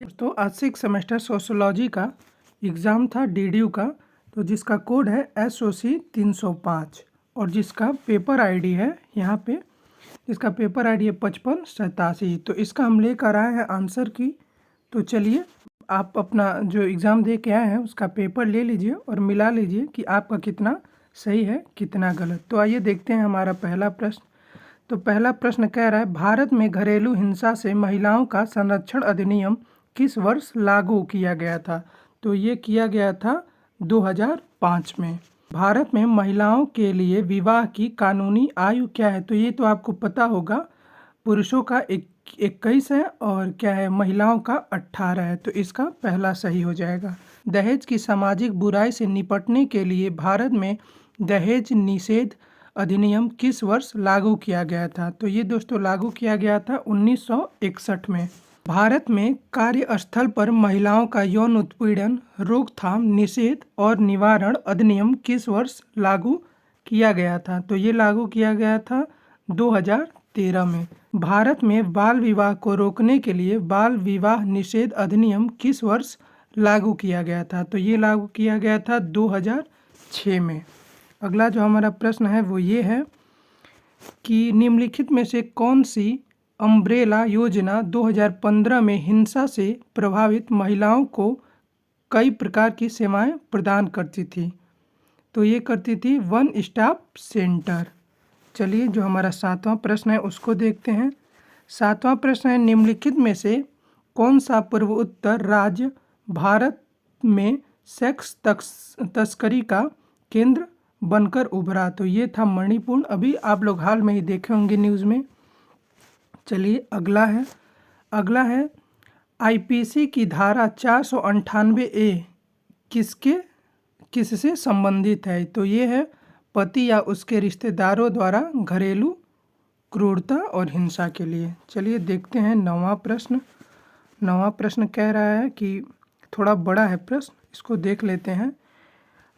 दोस्तों आज से एक सेमेस्टर सोशियोलॉजी का एग्ज़ाम था डीडीयू का, तो जिसका कोड है SOC 305 और जिसका पेपर आईडी है यहाँ पे, जिसका पेपर आईडी है 5587। तो इसका हम लेकर आए हैं आंसर की। तो चलिए आप अपना जो एग्ज़ाम दे के आए हैं उसका पेपर ले लीजिए और मिला लीजिए कि आपका कितना सही है कितना गलत। तो आइए देखते हैं हमारा पहला प्रश्न। तो पहला प्रश्न कह रहा है, भारत में घरेलू हिंसा से महिलाओं का संरक्षण अधिनियम किस वर्ष लागू किया गया था? तो ये किया गया था 2005 में। भारत में महिलाओं के लिए विवाह की कानूनी आयु क्या है? तो ये तो आपको पता होगा, पुरुषों का 21 है और क्या है, महिलाओं का 18 है। तो इसका पहला सही हो जाएगा। दहेज की सामाजिक बुराई से निपटने के लिए भारत में दहेज निषेध अधिनियम किस वर्ष लागू किया गया था? तो ये दोस्तों लागू किया गया था 1961 में। भारत में कार्यस्थल पर महिलाओं का यौन उत्पीड़न रोकथाम निषेध और निवारण अधिनियम किस वर्ष लागू किया गया था? तो ये लागू किया गया था 2013 में। भारत में बाल विवाह को रोकने के लिए बाल विवाह निषेध अधिनियम किस वर्ष लागू किया गया था? तो ये लागू किया गया था 2006 में। अगला जो हमारा प्रश्न है वो ये है कि निम्नलिखित में से कौन सी अम्ब्रेला योजना 2015 में हिंसा से प्रभावित महिलाओं को कई प्रकार की सेवाएं प्रदान करती थी? तो ये करती थी वन स्टॉप सेंटर। चलिए जो हमारा सातवां प्रश्न है उसको देखते हैं। सातवां प्रश्न है, निम्नलिखित में से कौन सा पूर्वोत्तर राज्य भारत में सेक्स तस्करी का केंद्र बनकर उभरा? तो ये था मणिपुर। अभी आप लोग हाल में ही देखे होंगे न्यूज़ में। चलिए अगला है आईपीसी की धारा 498A किससे संबंधित है? तो ये है पति या उसके रिश्तेदारों द्वारा घरेलू क्रूरता और हिंसा के लिए। चलिए देखते हैं नौवां प्रश्न कह रहा है कि थोड़ा बड़ा है प्रश्न, इसको देख लेते हैं।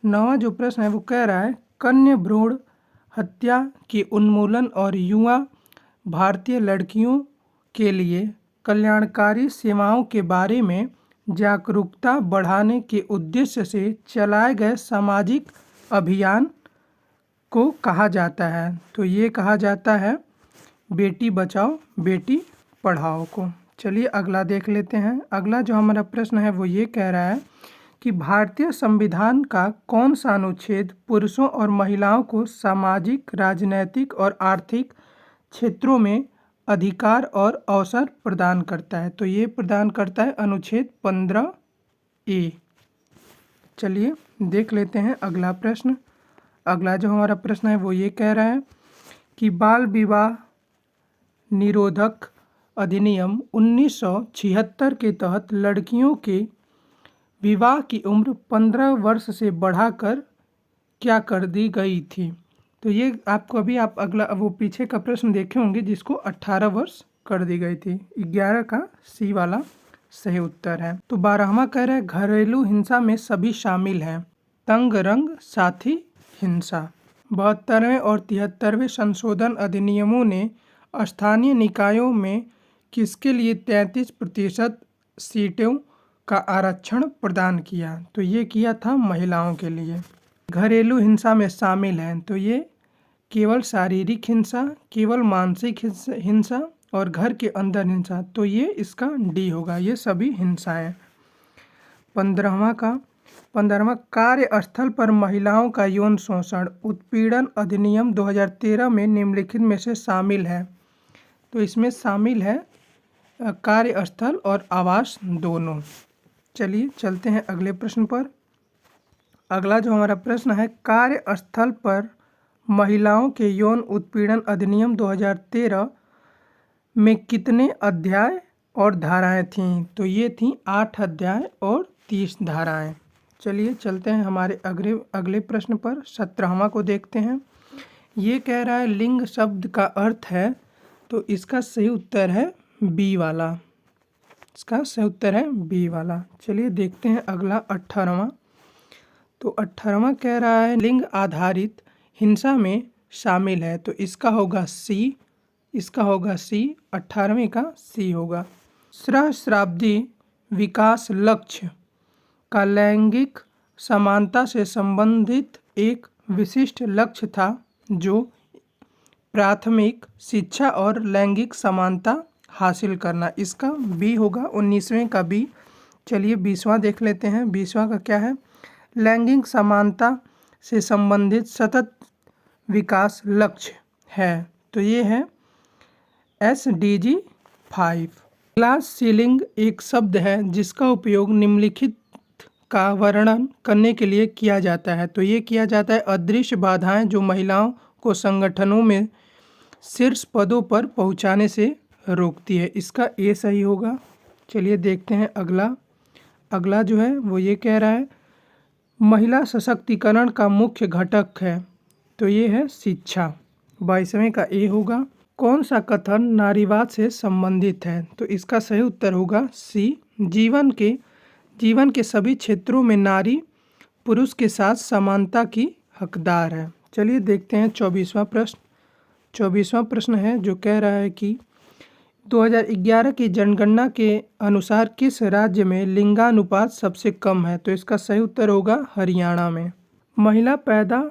नौवां जो प्रश्न है वो कह रहा है, कन्या भ्रूण हत्या के उन्मूलन और युवा भारतीय लड़कियों के लिए कल्याणकारी सेवाओं के बारे में जागरूकता बढ़ाने के उद्देश्य से चलाए गए सामाजिक अभियान को कहा जाता है? तो ये कहा जाता है बेटी बचाओ बेटी पढ़ाओ को। चलिए अगला देख लेते हैं। अगला जो हमारा प्रश्न है वो ये कह रहा है कि भारतीय संविधान का कौन सा अनुच्छेद पुरुषों और महिलाओं को सामाजिक, राजनैतिक और आर्थिक क्षेत्रों में अधिकार और अवसर प्रदान करता है? तो ये प्रदान करता है अनुच्छेद 15A। चलिए देख लेते हैं अगला प्रश्न। अगला जो हमारा प्रश्न है वो ये कह रहा है कि बाल विवाह निरोधक अधिनियम 1976 के तहत लड़कियों के विवाह की उम्र 15 वर्ष से बढ़ाकर क्या कर दी गई थी? तो ये आपको अभी आप अगला वो पीछे का प्रश्न देखे होंगे जिसको 18 वर्ष कर दी गई थी। 11 का सी वाला सही उत्तर है। तो 12वां कह रहा है, घरेलू हिंसा में सभी शामिल हैं, तंग रंग साथी हिंसा। 72वें और 73वें संशोधन अधिनियमों ने स्थानीय निकायों में किसके लिए 33% सीटों का आरक्षण प्रदान किया? तो ये किया था महिलाओं के लिए। घरेलू हिंसा में शामिल हैं तो ये केवल शारीरिक हिंसा, केवल मानसिक हिंसा और घर के अंदर हिंसा। तो ये इसका डी होगा, ये सभी हिंसाएं। 15वां कार्यस्थल पर महिलाओं का यौन शोषण उत्पीड़न अधिनियम 2013 में निम्नलिखित में से शामिल है? तो इसमें शामिल है कार्यस्थल और आवास दोनों। चलिए चलते हैं अगले प्रश्न पर। अगला जो हमारा प्रश्न है, कार्यस्थल पर महिलाओं के यौन उत्पीड़न अधिनियम 2013 में कितने अध्याय और धाराएं थीं? तो ये थीं 8 अध्याय और 30 धाराएं। चलिए चलते हैं हमारे अगले प्रश्न पर। 17वां को देखते हैं। ये कह रहा है लिंग शब्द का अर्थ है, तो इसका सही उत्तर है बी वाला। इसका सही उत्तर है बी वाला। चलिए देखते हैं अगला 18वां। तो 18वां कह रहा है लिंग आधारित हिंसा में शामिल है, तो इसका होगा सी। 18वें का सी होगा। सहस्राब्दी विकास लक्ष्य का लैंगिक समानता से संबंधित एक विशिष्ट लक्ष्य था, जो प्राथमिक शिक्षा और लैंगिक समानता हासिल करना। इसका बी होगा, 19वें का बी। चलिए 20वां देख लेते हैं। 20वां का क्या है? लैंगिक समानता से संबंधित सतत विकास लक्ष्य है, तो ये है SDG 5। ग्लास सीलिंग एक शब्द है जिसका उपयोग निम्नलिखित का वर्णन करने के लिए किया जाता है, तो ये किया जाता है अदृश्य बाधाएं जो महिलाओं को संगठनों में शीर्ष पदों पर पहुंचाने से रोकती है। इसका ए सही होगा। चलिए देखते हैं अगला जो है वो ये कह रहा है महिला सशक्तिकरण का मुख्य घटक है, तो ये है शिक्षा। 22वें का ए होगा। कौन सा कथन नारीवाद से संबंधित है? तो इसका सही उत्तर होगा सी, जीवन के सभी क्षेत्रों में नारी पुरुष के साथ समानता की हकदार है। चलिए देखते हैं 24वां प्रश्न। 24वां प्रश्न है जो कह रहा है कि 2011 की जनगणना के अनुसार किस राज्य में लिंगानुपात सबसे कम है? तो इसका सही उत्तर होगा हरियाणा में। महिला पैदा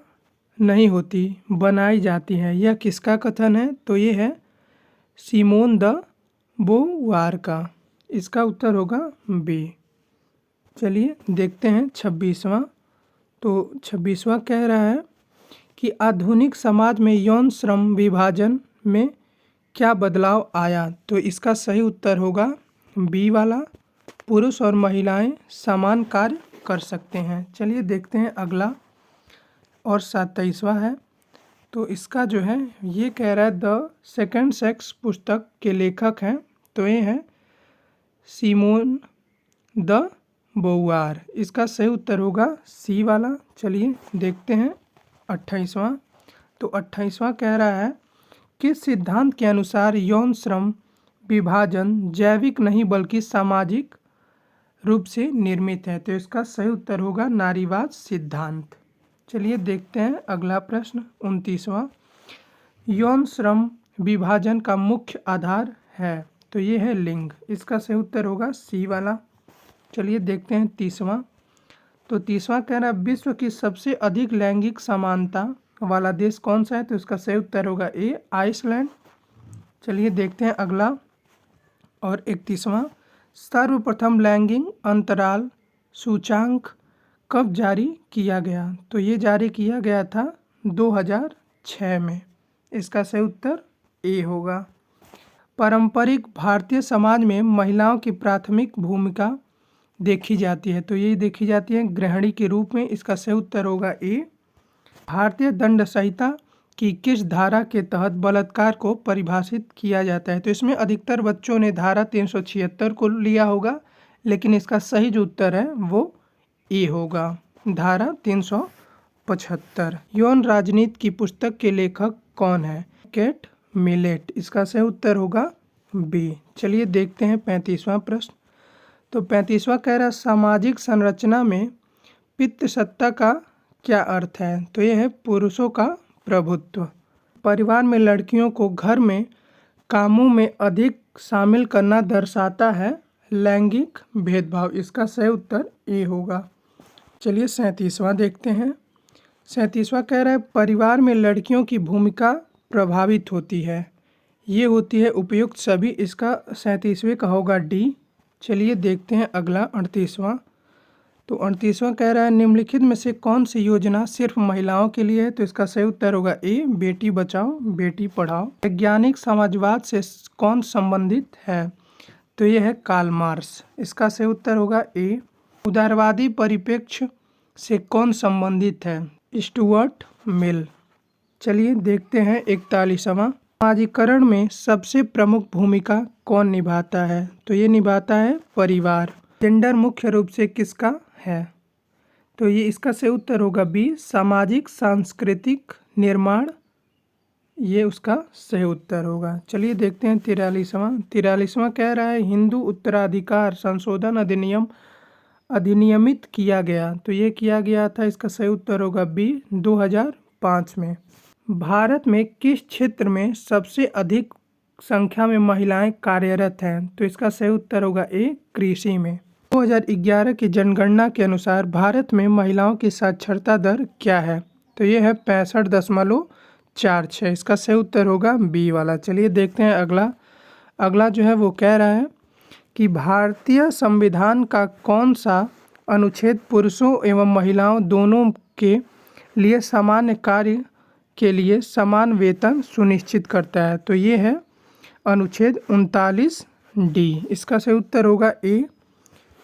नहीं होती, बनाई जाती है, यह किसका कथन है? तो ये है सिमोन द बोवार का। इसका उत्तर होगा बी। चलिए देखते हैं 26वां। तो 26वां कह रहा है कि आधुनिक समाज में यौन श्रम विभाजन में क्या बदलाव आया? तो इसका सही उत्तर होगा बी वाला, पुरुष और महिलाएं समान कार्य कर सकते हैं। चलिए देखते हैं अगला, और 27वां है। तो इसका जो है ये कह रहा है द सेकंड सेक्स पुस्तक के लेखक हैं, तो ये है सिमोन द बोवार। इसका सही उत्तर होगा सी वाला। चलिए देखते हैं 28वां। तो 28वां कह रहा है किस सिद्धांत के अनुसार यौन श्रम विभाजन जैविक नहीं बल्कि सामाजिक रूप से निर्मित है? तो इसका सही उत्तर होगा नारीवाद सिद्धांत। चलिए देखते हैं अगला प्रश्न 29वां। यौन श्रम विभाजन का मुख्य आधार है, तो ये है लिंग। इसका सही उत्तर होगा सी वाला। चलिए देखते हैं 30वां। तो 30वां कह रहा है विश्व की सबसे अधिक लैंगिक समानता वाला देश कौन सा है? तो इसका सही उत्तर होगा ए, आइसलैंड। चलिए देखते हैं अगला, और 31वां। सर्वप्रथम लैंगिक अंतराल सूचांक कब जारी किया गया? तो ये जारी किया गया था 2006 में। इसका सही उत्तर ए होगा। पारंपरिक भारतीय समाज में महिलाओं की प्राथमिक भूमिका देखी जाती है, तो ये देखी जाती है गृहिणी के रूप में। इसका सही उत्तर होगा ए। भारतीय दंड संहिता की किस धारा के तहत बलात्कार को परिभाषित किया जाता है? तो इसमें अधिकतर बच्चों ने धारा 376 को लिया होगा, लेकिन इसका सही जो उत्तर है वो ए होगा, धारा 375। यौन राजनीति की पुस्तक के लेखक कौन है? Kate Millett. इसका सही उत्तर होगा बी। चलिए देखते हैं 35वां प्रश्न। तो 35वां कह रहा है सामाजिक संरचना में पितृसत्ता का क्या अर्थ है? तो यह है पुरुषों का प्रभुत्व। परिवार में लड़कियों को घर में कामों में अधिक शामिल करना दर्शाता है लैंगिक भेदभाव। इसका सही उत्तर ए होगा। चलिए 37वां देखते हैं। 37वां कह रहा है परिवार में लड़कियों की भूमिका प्रभावित होती है, ये होती है उपयुक्त सभी। इसका 37वें का होगा डी। चलिए देखते हैं अगला 38वां। तो 38वां कह रहा है निम्नलिखित में से कौन सी योजना सिर्फ महिलाओं के लिए है? तो इसका सही उत्तर होगा ए, बेटी बचाओ बेटी पढ़ाओ। वैज्ञानिक समाजवाद से कौन संबंधित है? तो ये है कार्ल मार्क्स। इसका सही उत्तर होगा ए। उदारवादी परिप्रेक्ष्य से कौन संबंधित है? Stuart Mill. चलिए देखते हैं 41वां। समाजीकरण में सबसे प्रमुख भूमिका कौन निभाता है? तो ये निभाता है परिवार। जेंडर मुख्य रूप से किसका है? तो ये इसका सही उत्तर होगा बी, सामाजिक सांस्कृतिक निर्माण, ये उसका सही उत्तर होगा। चलिए देखते हैं 43वां। 43वां कह रहा है हिंदू उत्तराधिकार संशोधन अधिनियम अधिनियमित किया गया, तो ये किया गया था। इसका सही उत्तर होगा बी, 2005 में। भारत में किस क्षेत्र में सबसे अधिक संख्या में महिलाएं कार्यरत हैं? तो इसका सही उत्तर होगा ए, कृषि में। 2011 की जनगणना के अनुसार भारत में महिलाओं की साक्षरता दर क्या है? तो ये है 65.46। इसका सही उत्तर होगा बी वाला। चलिए देखते हैं अगला जो है वो कह रहा है कि भारतीय संविधान का कौन सा अनुच्छेद पुरुषों एवं महिलाओं दोनों के लिए सामान्य कार्य के लिए समान वेतन सुनिश्चित करता है? तो ये है अनुच्छेद 39D। इसका सही उत्तर होगा ए।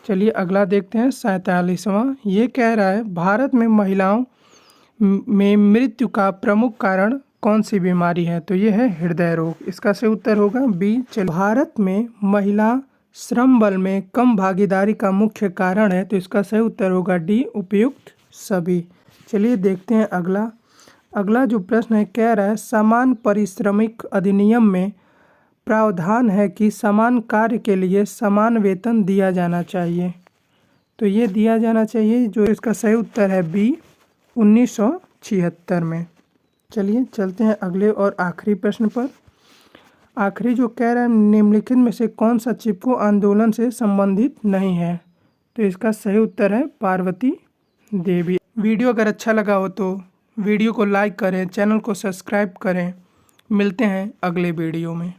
चलिए अगला देखते हैं 47वां। ये कह रहा है भारत में महिलाओं में मृत्यु का प्रमुख कारण कौन सी बीमारी है? तो ये है हृदय रोग। इसका सही उत्तर होगा बी। चलिए भारत में महिला श्रम बल में कम भागीदारी का मुख्य कारण है? तो इसका सही उत्तर होगा डी, उपयुक्त सभी। चलिए देखते हैं अगला जो प्रश्न है कह रहा है समान पारिश्रमिक अधिनियम में प्रावधान है कि समान कार्य के लिए समान वेतन दिया जाना चाहिए। तो ये दिया जाना चाहिए, जो इसका सही उत्तर है बी, 1976 में। चलिए चलते हैं अगले और आखिरी प्रश्न पर। आखिरी जो कह रहा है निम्नलिखित में से कौन सा चिपको आंदोलन से संबंधित नहीं है? तो इसका सही उत्तर है पार्वती देवी। वीडियो अगर अच्छा लगा हो तो वीडियो को लाइक करें, चैनल को सब्सक्राइब करें। मिलते हैं अगले वीडियो में।